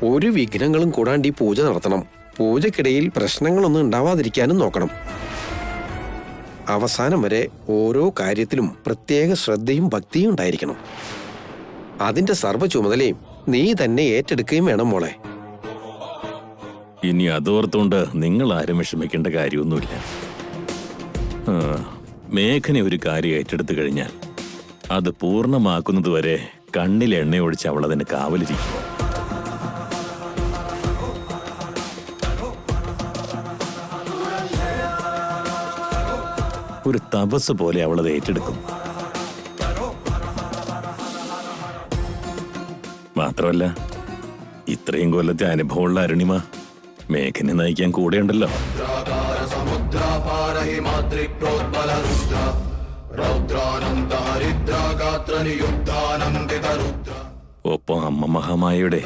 ഒരു വിഘ്നങ്ങളും കൂടാണ്ട് ഈ പൂജ നടത്തണം. പൂജക്കിടയിൽ പ്രശ്നങ്ങളൊന്നും ഉണ്ടാവാതിരിക്കാനും നോക്കണം. അവസാനം വരെ ഓരോ കാര്യത്തിലും പ്രത്യേക ശ്രദ്ധയും ഭക്തിയും ഉണ്ടായിരിക്കണം. അതിന്റെ സർവ്വ ചുമതലയും നീ തന്നെ ഏറ്റെടുക്കുകയും വേണം മോളെ. ഇനി അതോർത്തുകൊണ്ട് നിങ്ങൾ ആരും വിഷമിക്കേണ്ട കാര്യമൊന്നുമില്ല. മേഘനെ ഒരു കാര്യം ഏറ്റെടുത്തു കഴിഞ്ഞാൽ അത് പൂർണ്ണമാക്കുന്നതുവരെ കണ്ണിൽ എണ്ണയൊഴിച്ച് അവൾ അതിന് കാവലിരിക്കും. ഒരു തപസ് പോലെ അവളത് ഏറ്റെടുക്കും. മാത്രമല്ല, ഇത്രയും കൊല്ലത്തെ അനുഭവമുള്ള അരുണിമ മേഘനെ നയിക്കാൻ കൂടെയുണ്ടല്ലോ. ഒപ്പം അമ്മ മഹാമായയുടെ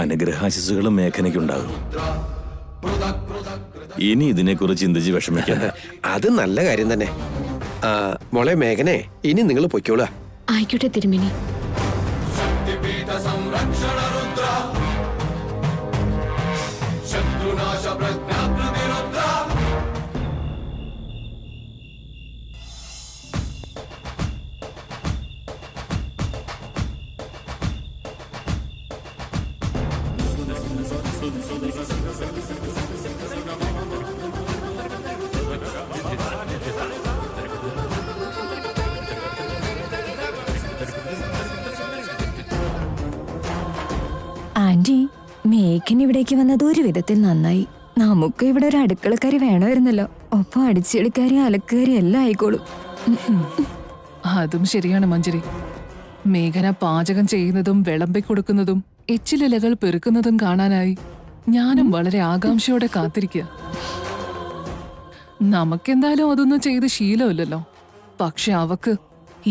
അനുഗ്രഹാശിസുകളും മേഘനയ്ക്കുണ്ടാകും. ഇനി ഇതിനെക്കുറിച്ച് ചിന്തിച്ച് വിഷമിക്കണ്ട. അത് നല്ല കാര്യം തന്നെ. മോളെ മേഘനെ, ഇനി നിങ്ങൾ പൊയ്ക്കോളാ. ആയിക്കോട്ടെ തിരുമേനി. ആന്റി, മേഘൻ ഇവിടേക്ക് വന്നത് ഒരു വിധത്തിൽ നന്നായി. നമുക്ക് ഇവിടെ ഒരു അടുക്കളക്കാരി വേണമായിരുന്നല്ലോ. ഒപ്പം അടിച്ചെടുക്കാരി അലക്കാരി എല്ലാം ആയിക്കോളും. അതും ശരിയാണ് മഞ്ജരി. മേഘന പാചകം ചെയ്യുന്നതും വിളമ്പി കൊടുക്കുന്നതും എച്ചിലിലകൾ പെറുക്കുന്നതും കാണാനായി ഞാനും വളരെ ആകാംക്ഷയോടെ കാത്തിരിക്കുക. നമുക്കെന്തായാലും അതൊന്നും ചെയ്ത് ശീലമില്ലല്ലോ. പക്ഷെ അവക്ക്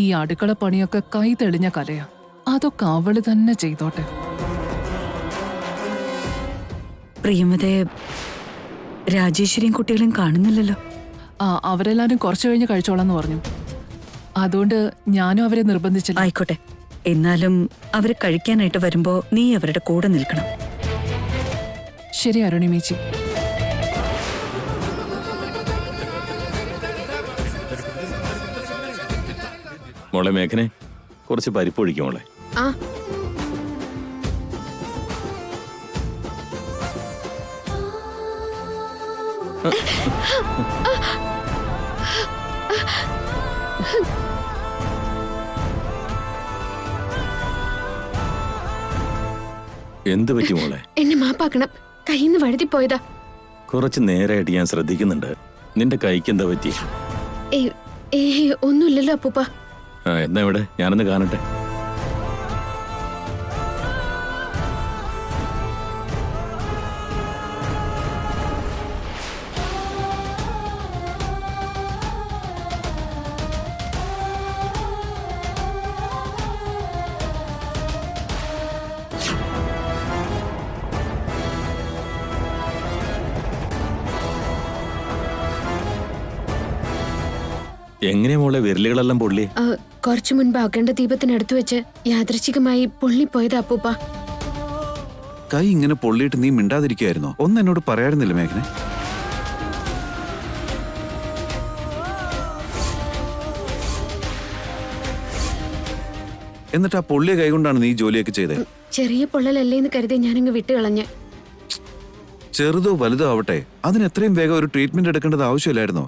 ഈ അടുക്കള പണിയൊക്കെ കൈ തെളിഞ്ഞ കലയാ. അതൊക്കെ അവള് തന്നെ ചെയ്തോട്ടെ. പ്രിയമതേ, രാജേശ്വരിയും കുട്ടികളും കാണുന്നില്ലല്ലോ. അവരെല്ലാരും കുറച്ചു കഴിഞ്ഞ് കഴിച്ചോളാന്ന് പറഞ്ഞു. അതുകൊണ്ട് ഞാനും അവരെ നിർബന്ധിച്ചില്ല. ആയിക്കോട്ടെ, എന്നാലും അവര് കഴിക്കാനായിട്ട് വരുമ്പോ നീ അവരുടെ കൂടെ നിൽക്കണം. ശരി അരുണിമേച്ചി. മോളെ മേഘനെ, കുറച്ച് പരിപ്പ് ഒഴിക്കും മോളെ. എന്ത് പറ്റി മോളെ? എന്നെ മാപ്പാക്കണം. കയ്യിന്ന് വഴുതിപ്പോയതാ. കുറച്ച് നേരമായിട്ട് ഞാൻ ശ്രദ്ധിക്കുന്നുണ്ട്. നിന്റെ കൈക്ക് എന്താ പറ്റി? ഒന്നുമില്ലല്ലോ അപ്പൂപ്പ. എന്നാ ഇവിടെ ഞാനൊന്ന് കാണട്ടെ. എങ്ങനെയാ മോളെ വിരലുകളെല്ലാം പൊള്ളി? കുറച്ചു മുൻപ് അഖണ്ഡ ദീപത്തിനടുത്ത് വെച്ച് യാദൃച്ഛികമായി പൊള്ളിപ്പോയതാ അപ്പൂപ്പ. കൈ ഇങ്ങനെ പൊള്ളിയിട്ട് നീ മിണ്ടാതിരിക്കുമായിരുന്നോ? ഒന്നും എന്നോട് പറയാറുന്നില്ല മേഘനെ? എന്നിട്ട് ആ പൊള്ളിയ കൈ കൊണ്ടാണ് നീ ജോലിയൊക്കെ ചെയ്തത്? ചെറിയ പൊള്ളലല്ലേന്ന് കരുതി ഞാനിങ്ങ് വിട്ടുകളഞ്ഞ്. ചെറുതോ വലുതോ ആവട്ടെ, അതിന് എത്രയും വേഗം ഒരു ട്രീറ്റ്മെന്റ് എടുക്കേണ്ടത് ആവശ്യമില്ലായിരുന്നോ?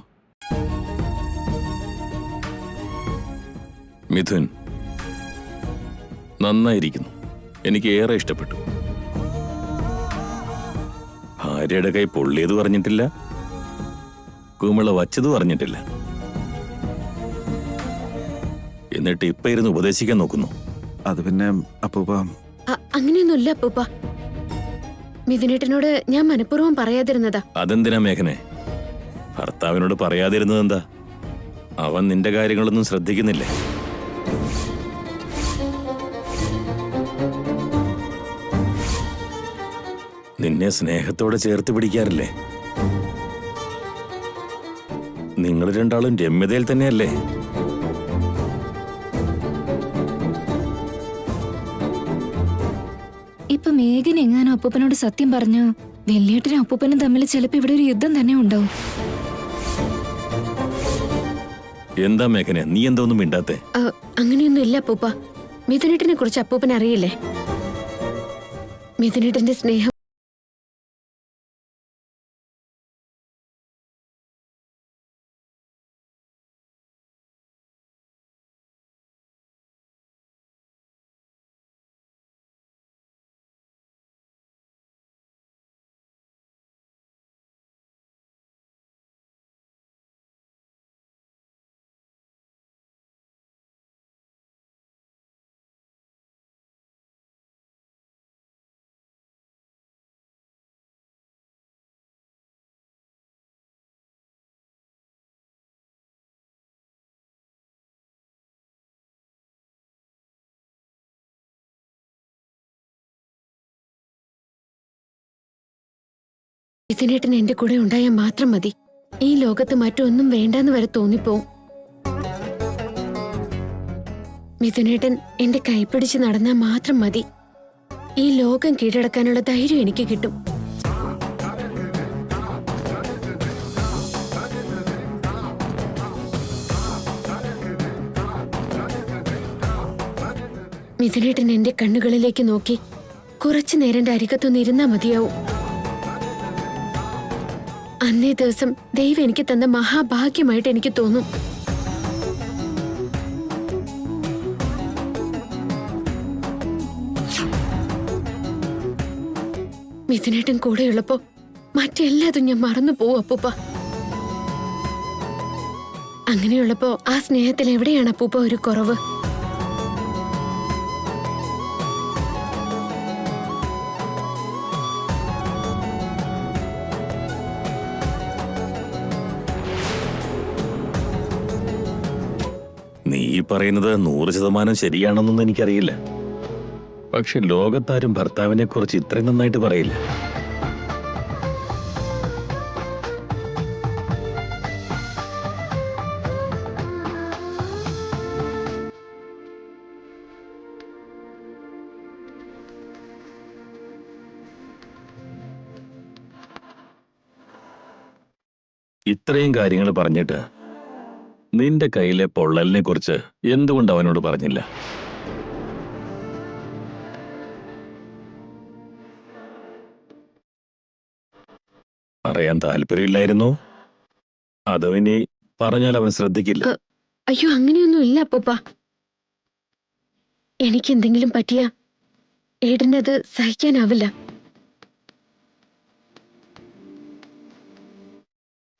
മിഥുൻ, നന്നായിരിക്കുന്നു. എനിക്ക് ഏറെ ഇഷ്ടപ്പെട്ടു. ഭാര്യയുടെ കൈ പൊള്ളിയത് പറഞ്ഞിട്ടില്ല, കുമിള വച്ചത് പറഞ്ഞിട്ടില്ല. എന്നിട്ട് ഇപ്പൊ ഇരുന്ന് ഉപദേശിക്കാൻ നോക്കുന്നു. അത് പിന്നെ അപ്പൂപ്പ, അങ്ങനെയൊന്നുമില്ല അപ്പൂപ്പ. മിഥുനേട്ടനോട് ഞാൻ മനഃപൂർവ്വം പറയാതിരുന്നതാ. അതെന്തിനാ മേഘനെ? ഭർത്താവിനോട് പറയാതിരുന്നത് എന്താ? അവൻ നിന്റെ കാര്യങ്ങളൊന്നും ശ്രദ്ധിക്കുന്നില്ലേ? നിന്നെ സ്നേഹത്തോടെ ചേർത്ത് പിടിക്കാറില്ലേ? നിങ്ങൾ രണ്ടാളും രമ്യതയിൽ തന്നെയല്ലേ? ഇപ്പൊ മേഘന എങ്ങാനും അപ്പൂപ്പനോട് സത്യം പറഞ്ഞു വലിയേട്ടനും അപ്പൂപ്പനും തമ്മിൽ ചിലപ്പോ ഇവിടെ ഒരു യുദ്ധം തന്നെ ഉണ്ടാവും. എന്താ മേഘന, നീ എന്താ ഒന്നും മിണ്ടാത്തെ? അങ്ങനെയൊന്നും ഇല്ല അപ്പൂപ്പ. മിഥുനേട്ടനെ കുറിച്ച് അപ്പൂപ്പൻ അറിയില്ലേ? മിഥുനേട്ടന്റെ സ്നേഹം മിഥുനേട്ടൻ എന്റെ കൂടെ ഉണ്ടായാൽ മാത്രം മതി. ഈ ലോകത്ത് മറ്റൊന്നും വേണ്ടെന്ന് വരെ തോന്നിപ്പോവും. മിഥുനേട്ടൻ എന്റെ കൈപ്പിടിച്ച് നടന്നാൽ മാത്രം മതി. ഈ ലോകം കീഴടക്കാനുള്ള ധൈര്യം എനിക്ക് കിട്ടും. മിഥുനേട്ടൻ എന്റെ കണ്ണുകളിലേക്ക് നോക്കി കുറച്ചു നേരം എന്റെ അരികത്തൊന്ന് ഇരുന്നാ മതിയാവും. അന്നേ ദിവസം ദൈവം എനിക്ക് തന്ന മഹാഭാഗ്യമായിട്ട് എനിക്ക് തോന്നും. മിഥുനേട്ടൻ കൂടെയുള്ളപ്പോ മറ്റെല്ലാതും ഞാൻ മറന്നു പോവും അപ്പൂപ്പ. അങ്ങനെയുള്ളപ്പോ ആ സ്നേഹത്തിൽ എവിടെയാണ് അപ്പൂപ്പ ഒരു കുറവ്? നീ പറയുന്നത് 100% ശരിയാണെന്നൊന്നും എനിക്കറിയില്ല. പക്ഷെ ലോകത്താരും ഭർത്താവിനെ കുറിച്ച് ഇത്രയും നന്നായിട്ട് പറയില്ല. ഇത്രയും കാര്യങ്ങൾ പറഞ്ഞിട്ട് നിന്റെ കയ്യിലെ പൊള്ളലിനെ കുറിച്ച് എന്തുകൊണ്ട് അവനോട് പറഞ്ഞില്ല? പറയാൻ താല്പര്യമില്ലായിരുന്നോ? അതോ ഇനി പറഞ്ഞാൽ അവൻ ശ്രദ്ധിക്കില്ല? അയ്യോ, അങ്ങനെയൊന്നും ഇല്ല അപ്പൂപ്പ. എനിക്ക് എന്തെങ്കിലും പറ്റിയ ഏട്ടനത് സഹിക്കാനാവില്ല.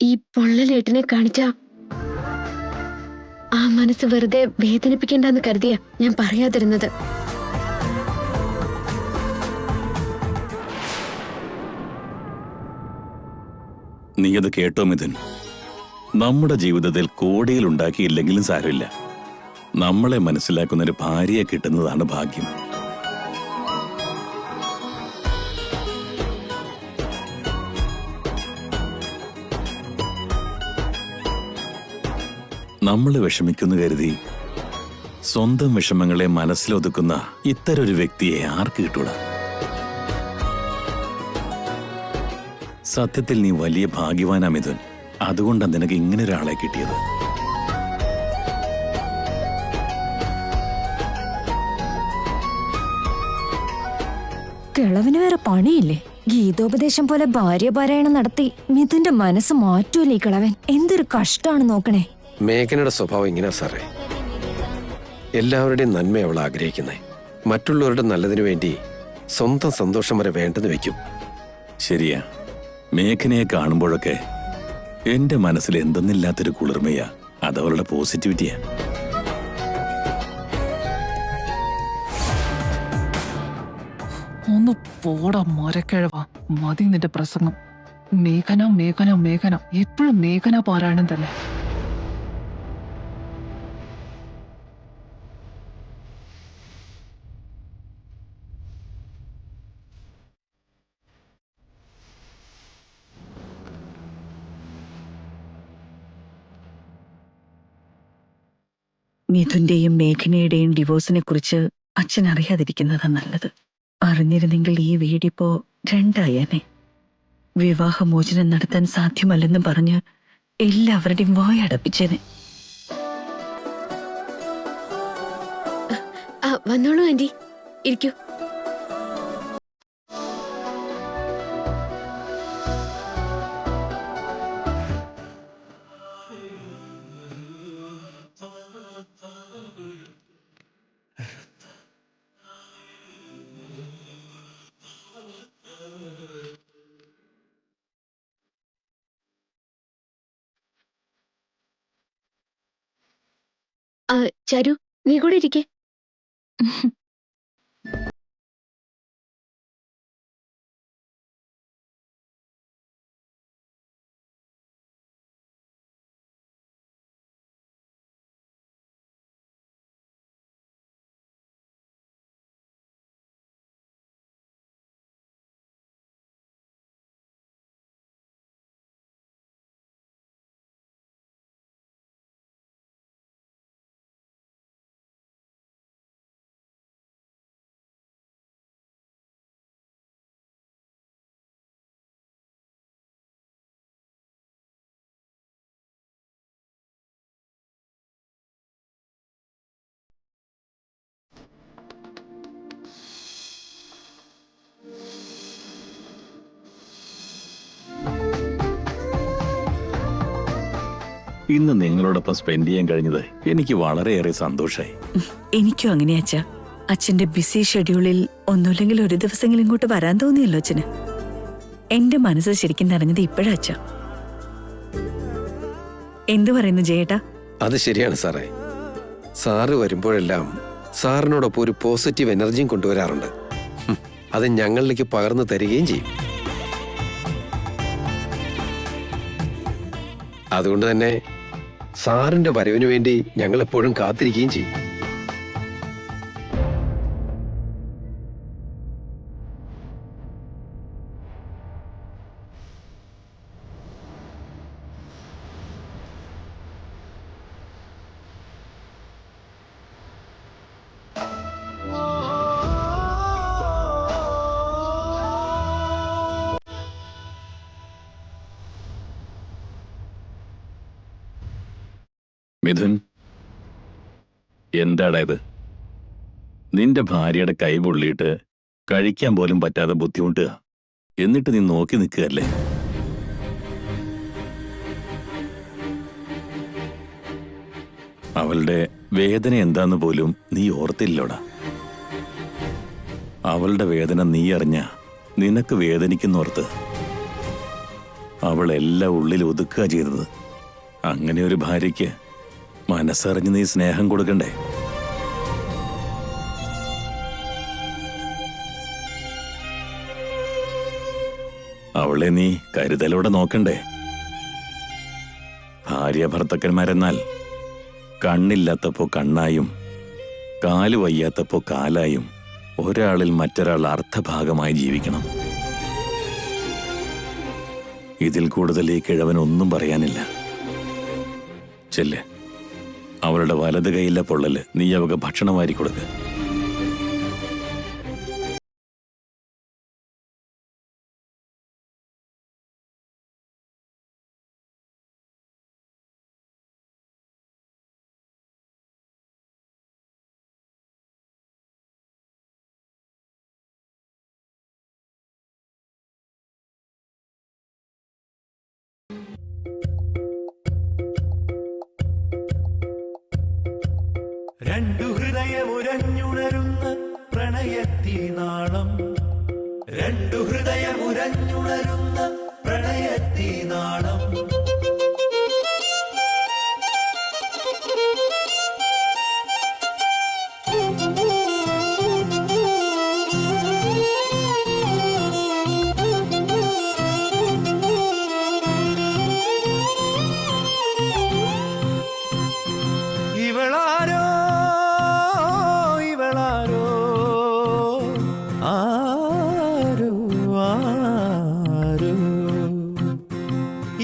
ഈ പൊള്ളലേട്ടനെ കാണിച്ച ആ മനസ്സ് വെറുതെ വേദനിപ്പിക്കേണ്ടെന്ന് കരുതിയ ഞാൻ പറയാതിരുന്നത്. നീ അത് കേട്ടോ മിഥുൻ? നമ്മുടെ ജീവിതത്തിൽ കോടികൾ ഉണ്ടാക്കിയില്ലെങ്കിലും സാരമില്ല, നമ്മളെ മനസ്സിലാക്കുന്ന ഒരു ഭാര്യയെ കിട്ടുന്നതാണ് ഭാഗ്യം. നമ്മൾ വിഷമിക്കുന്നു കരുതി സ്വന്തം വിഷമങ്ങളെ മനസ്സിലൊതുക്കുന്ന ഇത്തരൊരു വ്യക്തിയെ ആർക്ക് കിട്ടൂടാ? സത്യത്തിൽ നീ വലിയ ഭാഗ്യവാനാ മിഥുൻ. അതുകൊണ്ടാണ് നിനക്ക് ഇങ്ങനെ ഒരാളെ കിട്ടിയത്. കിളവിന് വേറെ പണിയില്ലേ? ഗീതോപദേശം പോലെ ഭാര്യ പാരായണം നടത്തി മിഥുന്റെ മനസ്സ് മാറ്റൂലേ ഈ കിളവൻ. എന്തൊരു കഷ്ടാണ് നോക്കണേ. മേഘനയുടെ സ്വഭാവം ഇങ്ങനെ സാറേ. എല്ലാവരുടെയും നന്മ അവൾ ആഗ്രഹിക്കുന്നേ. മറ്റുള്ളവരുടെ നല്ലതിനു വേണ്ടി സ്വന്തം സന്തോഷം വരെ വേണ്ടെന്ന് വെക്കും. ശരിയാ, മേഘനയെ കാണുമ്പോഴൊക്കെ എന്റെ മനസ്സിൽ എന്തെന്നില്ലാത്തൊരു കുളിർമയാ. അതവളുടെ പോസിറ്റിവിറ്റിയാ. ഒന്ന് പോടാ മരക്കിഴവാ, മതി നിന്റെ പ്രസംഗം. മേഘന മേഘന മേഘന, എപ്പോഴും മേഘന പാരായണം തന്നെ. മിഥുന്റെയും മേഘനയുടെയും ഡിവോഴ്സിനെ കുറിച്ച് അച്ഛൻ അറിയാതിരിക്കുന്നതാ നല്ലത്. അറിഞ്ഞിരുന്നെങ്കിൽ ഈ വീടിപ്പോ രണ്ടായേനെ. വിവാഹമോചനം നടത്താൻ സാധ്യമല്ലെന്ന് പറഞ്ഞ് എല്ലാവരുടെയും വായടപ്പിച്ചേനെ. വന്നോളൂ ആന്റി, ഇരിക്കൂ. ചരു, നീ കൂടെ ഇരിക്കേ. ഇന്ന് നിങ്ങളോടൊപ്പം സ്പെൻഡ് ചെയ്യാൻ കഴിഞ്ഞത് എനിക്ക് വളരെയേറെ സന്തോഷമായി. എനിക്കും അങ്ങനെ അച്ഛാ. അച്ഛന്റെ ബിസി ഷെഡ്യൂളിൽ ഒന്നുമില്ലെങ്കിൽ ഒരു ദിവസമെങ്കിലും ഇങ്ങോട്ട് വരാൻ തോന്നിയല്ലോ അച്ഛന്. എന്റെ മനസ്സ് ശരിക്കും നിറഞ്ഞത് ഇപ്പോഴാ അച്ഛാ. എന്തു പറയുന്നു ജയേട്ടാ? അത് ശരിയാണ് സാറേ. സാറ് വരുമ്പോഴെല്ലാം സാറിനോടൊപ്പം ഒരു പോസിറ്റീവ് എനർജിയും കൊണ്ടുവരാറുണ്ട്. അത് ഞങ്ങളിലേക്ക് പകർന്നു തരികയും ചെയ്യും. അതുകൊണ്ട് തന്നെ സാറിന്റെ വരവിന് വേണ്ടി ഞങ്ങൾ എപ്പോഴും കാത്തിരിക്കുകയും ചെയ്യും. മിഥുൻ, എന്താടാ ഇത്? നിന്റെ ഭാര്യയുടെ കൈ പൊള്ളിയിട്ട് കഴിക്കാൻ പോലും പറ്റാതെ ബുദ്ധിമുട്ടുക, എന്നിട്ട് നീ നോക്കി നിൽക്കുകയല്ലേ? അവളുടെ വേദന എന്താന്ന് പോലും നീ ഓർത്തില്ലോടാ. അവളുടെ വേദന നീ അറിഞ്ഞ നിനക്ക് വേദനിക്കുന്നോർത്ത് അവളെല്ലാം ഉള്ളിൽ ഒതുക്കുക ചെയ്തത്. അങ്ങനെ ഒരു ഭാര്യയ്ക്ക് മനസ്സറിഞ്ഞ് നീ സ്നേഹം കൊടുക്കണ്ടേ? അവളെ നീ കരുതലോടെ നോക്കണ്ടേ? ഭാര്യ ഭർത്തക്കന്മാരെന്നാൽ കണ്ണില്ലാത്തപ്പോ കണ്ണായും കാല് വയ്യാത്തപ്പോ കാലായും ഒരാളിൽ മറ്റൊരാൾ അർത്ഥഭാഗമായി ജീവിക്കണം. ഇതിൽ കൂടുതൽ ഈ കിഴവനൊന്നും പറയാനില്ല. ചെല്ല്, അവളുടെ വലത് കൈയിലെ പൊള്ളല് നീ അവക്ക് ഭക്ഷണം വാരി കൊടുക്ക്. രണ്ടു ഹൃദയമുരഞ്ഞുണരുന്ന പ്രണയത്തീനാളം, രണ്ടു ഹൃദയമുരഞ്ഞുണരുന്ന പ്രണയത്തീനാളം. ഇവളാരോ ഇവളാരോ ആരോ ആരോ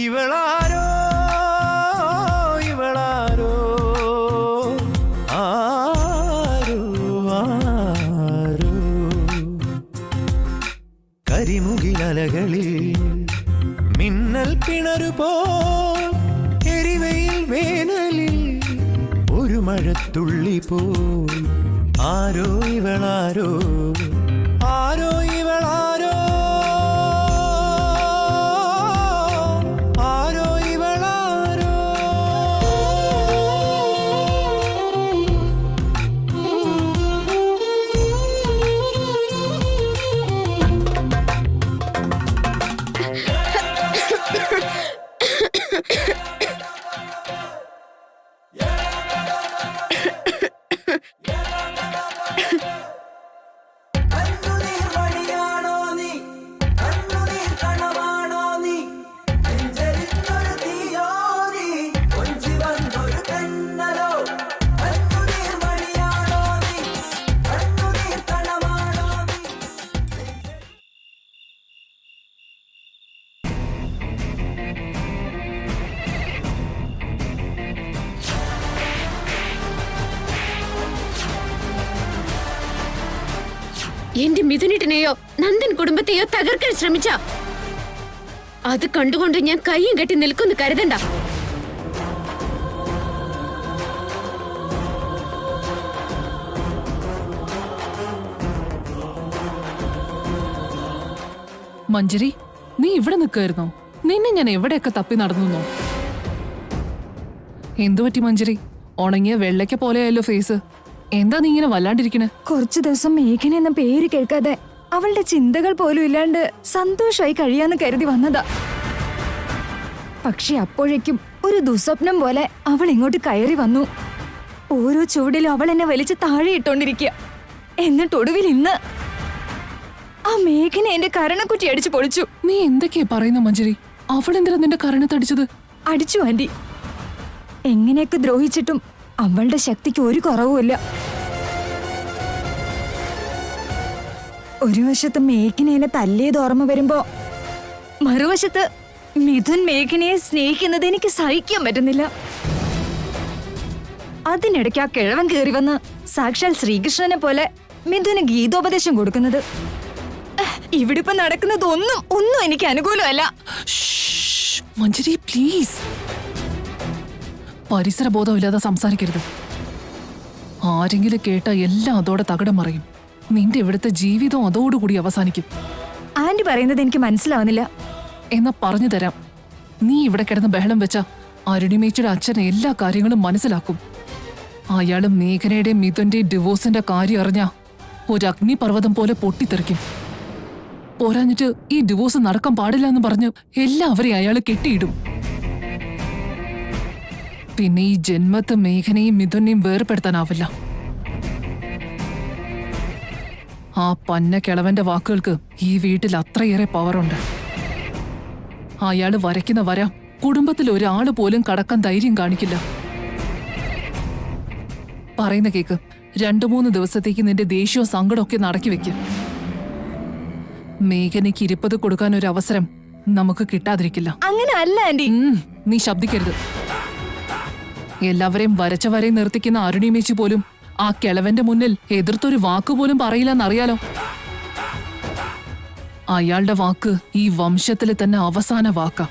ഇവളാ കരിമുകിലലകളിൽ മിന്നൽ പിണരുപോൽ എരിവയിൽ വേനലിൽ ഒരു മഴത്തുള്ളി പോൽ ആരോ ഇവളാരോ ആരോ ഇവളാരോ ആരോ ഇവളാരോ എന്റെ മിഥുനേട്ടനെയോ നന്ദൻ കുടുംബത്തെയോ തകർക്കാൻ ശ്രമിച്ച അത് കണ്ടുകൊണ്ട് ഞാൻ കയ്യും കെട്ടി നിൽക്കുന്നു കരുതണ്ട. മഞ്ജരി, നീ ഇവിടെ നിൽക്കായിരുന്നോ? നിന്നെ ഞാൻ എവിടെയൊക്കെ തപ്പി നടന്നു. എന്തുപറ്റി മഞ്ജരി? ഉണങ്ങിയ വെള്ളയ്ക്ക പോലെയല്ലോ ഫേസ്. എന്താ നീ ഇങ്ങനെ വല്ലാണ്ടിരിക്കണേ? കുറച്ചു ദിവസം മേഘന എന്ന പേര് കേൾക്കാതെ അവളുടെ ചിന്തകൾ പോലും ഇല്ലാണ്ട് സന്തോഷമായി കഴിയാന്ന് കരുതി വന്നതാ. പക്ഷെ അപ്പോഴേക്കും ഒരു ദുസ്വപ്നം പോലെ അവൾ ഇങ്ങോട്ട് കയറി വന്നു. ഓരോ ചുവടിലും അവൾ എന്നെ വലിച്ച് താഴെ ഇട്ടോണ്ടിരിക്കുക. എന്നിട്ട് ഒടുവിൽ ഇന്ന് ആ മേഘന എന്റെ കരണക്കുറ്റി അടിച്ചു പൊളിച്ചു. നീ എന്തൊക്കെയാ പറയുന്ന മഞ്ജരി? അവളെന്തിനാ നിന്റെ കരണത്തടിച്ചത്? അടിച്ചു ആന്റി. എങ്ങനെയൊക്കെ ദ്രോഹിച്ചിട്ടും അവളുടെ ശക്തിക്ക് ഒരു കുറവുമില്ല. ഒരു വശത്ത് മേഘനയെ തല്ലിയത് ഓർമ്മ വരുമ്പോ മറുവശത്ത് മിഥുൻ മേഘനയെ സ്നേഹിക്കുന്നത് എനിക്ക് സഹിക്കാൻ പറ്റുന്നില്ല. അതിനിടയ്ക്ക് ആ കിഴവൻ കയറി വന്ന് സാക്ഷാൽ ശ്രീകൃഷ്ണനെ പോലെ മിഥുന് ഗീതോപദേശം കൊടുക്കുന്നത്. ഇവിടെ ഇപ്പൊ നടക്കുന്നത് ഒന്നും എനിക്ക് അനുകൂലമല്ല. മഞ്ജരി പ്ലീസ്, പരിസരബോധമില്ലാതെ സംസാരിക്കരുത്. ആരെങ്കിലും കേട്ട എല്ലാം അതോടെ തകിടം മറിയും. നിന്റെ ഇവിടുത്തെ ജീവിതം അതോടുകൂടി അവസാനിക്കും. ആന്റി പറയുന്നത് എനിക്ക് മനസ്സിലാവുന്നില്ല. എന്നാ പറഞ്ഞു തരാം. നീ ഇവിടെ കിടന്ന് ബഹളം വെച്ച അരുണിമേച്ചിയുടെ അച്ഛൻ എല്ലാ കാര്യങ്ങളും മനസ്സിലാക്കും. അയാളും മേഘനയുടെയും മിഥുന്റെയും ഡിവോഴ്സിന്റെ കാര്യം അറിഞ്ഞ ഒരു അഗ്നിപർവ്വതം പോലെ പൊട്ടിത്തെറിക്കും. പോരാഞ്ഞിട്ട് ഈ ഡിവോഴ്സ് നടക്കാൻ പാടില്ല എന്ന് പറഞ്ഞ് എല്ലാവരെയും അയാൾ കെട്ടിയിടും. പിന്നെ ഈ ജന്മത്ത് മേഘനയും മിഥുനെയും വേർപെടുത്താനാവില്ല. ആ പന്ന കിളവന്റെ വാക്കുകൾക്ക് ഈ വീട്ടിൽ അത്രയേറെ പവറുണ്ട്. അയാള് വരയ്ക്കുന്ന വര കുടുംബത്തിൽ ഒരാള് പോലും കടക്കാൻ ധൈര്യം കാണിക്കില്ല. പറയുന്ന കേക്ക്, 2-3 ദിവസത്തേക്ക് നിന്റെ ദേഷ്യവും സങ്കടമൊക്കെ നടക്കി വെക്കും. മേഘനയ്ക്ക് 20 കൊടുക്കാൻ ഒരു അവസരം നമുക്ക് കിട്ടാതിരിക്കില്ല. അങ്ങനെ അല്ല ആന്റി. നീ ശബ്ദിക്കരുത്. എല്ലാവരെയും വരച്ച വരയും നിർത്തിക്കുന്ന അരുണിമേച്ചി പോലും ആ കിളവന്റെ മുന്നിൽ എതിർത്തൊരു വാക്കുപോലും പറയില്ലെന്നറിയാലോ. അയാളുടെ വാക്ക് ഈ വംശത്തിലെ തന്നെ അവസാന വാക്കാ.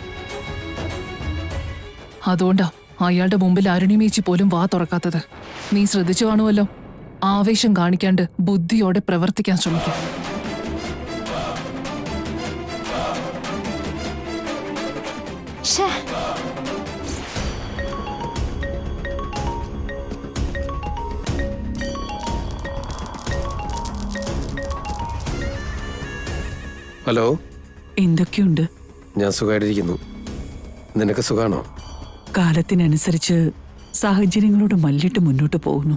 അതുകൊണ്ടാ അയാളുടെ മുമ്പിൽ അരുണിമേച്ചി പോലും വാ തുറക്കാത്തത്. നീ ശ്രദ്ധിച്ചു കാണുമല്ലോ. ആവേശം കാണിക്കാണ്ട് ബുദ്ധിയോടെ പ്രവർത്തിക്കാൻ ശ്രമിക്കും. ഹലോ, എന്തൊക്കെയുണ്ട്? ഞാൻ സുഖമായിട്ടിരിക്കുന്നു. നിനക്ക് സുഖാണോ? കാലത്തിനനുസരിച്ച് സാഹചര്യങ്ങളോട് മല്ലിട്ട് മുന്നോട്ട് പോകുന്നു.